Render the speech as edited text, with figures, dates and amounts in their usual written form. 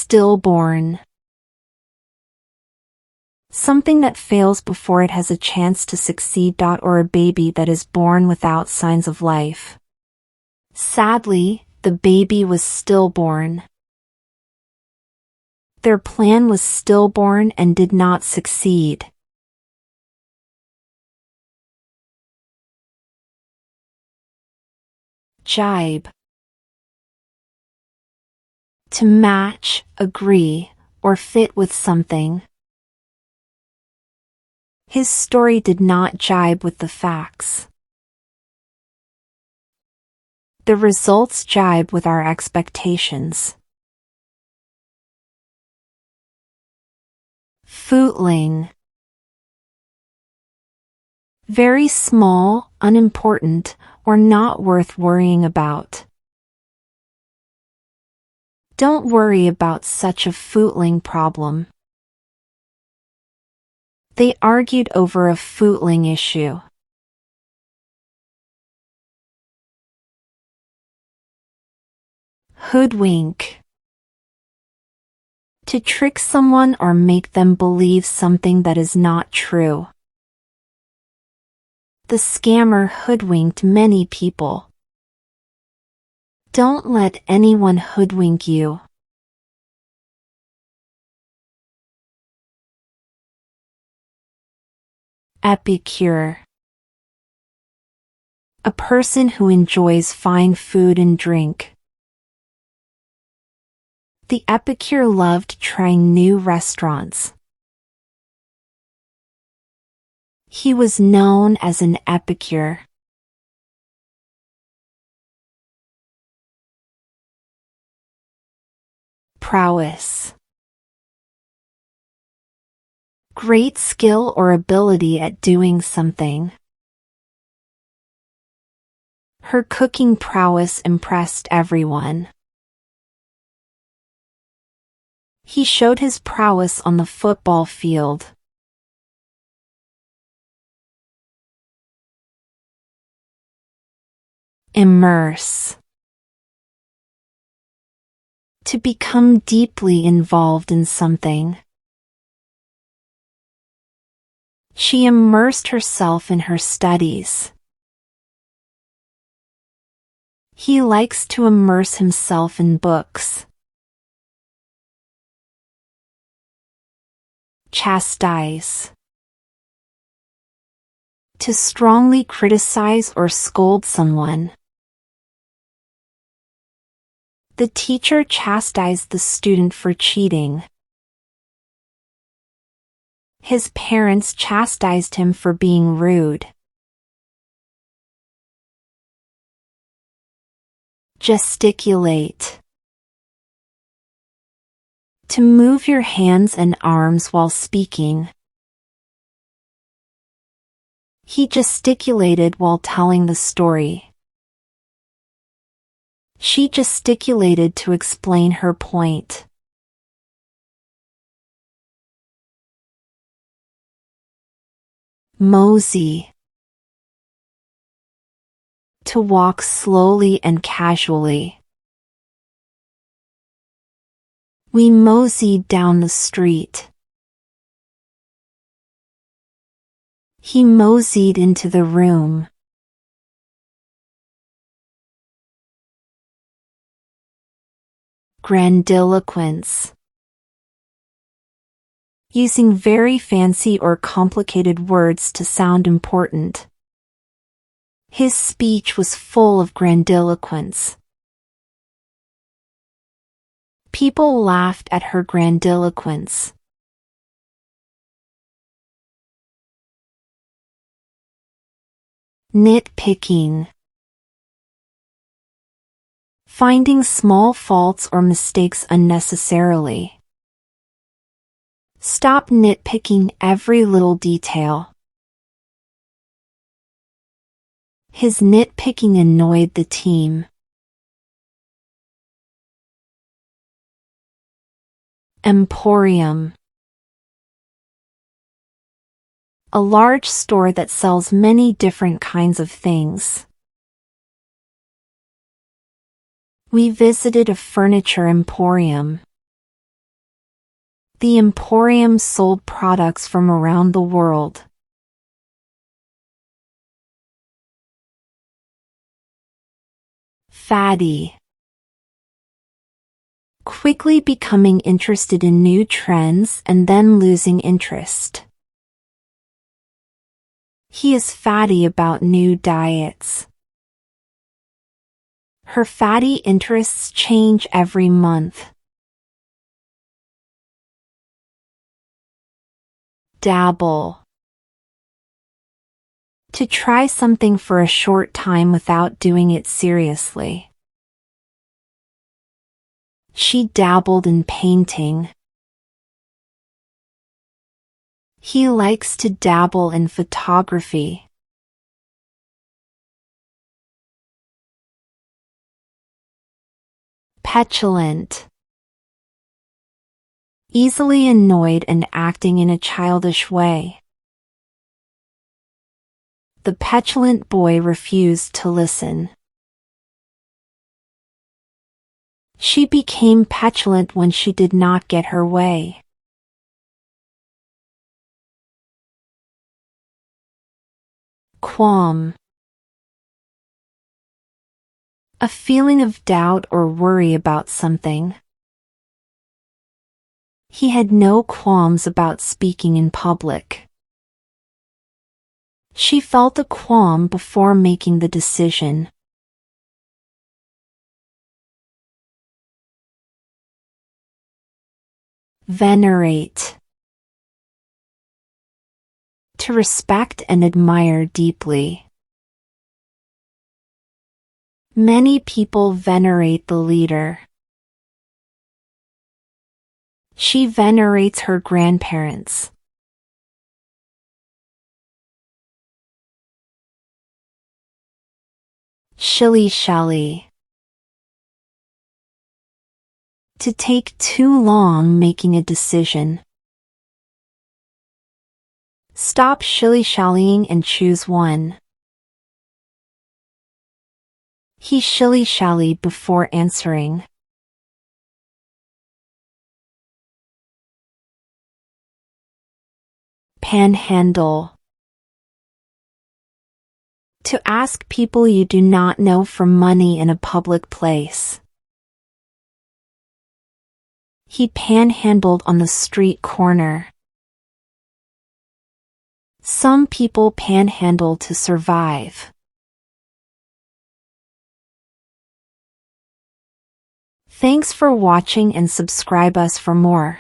Stillborn. Something that fails before it has a chance to succeed. Or a baby that is born without signs of life. Sadly, the baby was stillborn. Their plan was stillborn and did not succeed. Jibe. To match, agree, or fit with something. His story did not jibe with the facts. The results jibe with our expectations. Footling. Very small, unimportant, or not worth worrying about. Don't worry about such a footling problem. They argued over a footling issue. Hoodwink. To trick someone or make them believe something that is not true. The scammer hoodwinked many people. Don't let anyone hoodwink you. Epicure. A person who enjoys fine food and drink. The epicure loved trying new restaurants. He was known as an epicure. Prowess. Great skill or ability at doing something. Her cooking prowess impressed everyone. He showed his prowess on the football field. Immerse. To become deeply involved in something. She immersed herself in her studies. He likes to immerse himself in books. Chastise. To strongly criticize or scold someone. The teacher chastised the student for cheating. His parents chastised him for being rude. Gesticulate. To move your hands and arms while speaking. He gesticulated while telling the story. She gesticulated to explain her point. Mosey. To walk slowly and casually. We moseyed down the street. He moseyed into the room. Grandiloquence. Using very fancy or complicated words to sound important. His speech was full of grandiloquence. People laughed at her grandiloquence. Nitpicking. Finding small faults or mistakes unnecessarily. Stop nitpicking every little detail. His nitpicking annoyed the team. Emporium. A large store that sells many different kinds of things. We visited a furniture emporium. The Emporium sold products from around the world. Faddy. Quickly becoming interested in new trends and then losing interest. He is faddy about new diets. Her faddy interests change every month. Dabble. To try something for a short time without doing it seriously. She dabbled in painting. He likes to dabble in photography. Petulant. Easily annoyed and acting in a childish way. The petulant boy refused to listen. She became petulant when she did not get her way. Qualm. A feeling of doubt or worry about something. He had no qualms about speaking in public. She felt a qualm before making the decision. Venerate. To respect and admire deeply. Many people venerate the leader. She venerates her grandparents. Shillyshally. To take too long making a decision. Stop shilly-shallying and choose one. He shilly-shallied before answering. Panhandle. To ask people you do not know for money in a public place. He panhandled on the street corner. Some people panhandle to survive. Thanks for watching and subscribe us for more.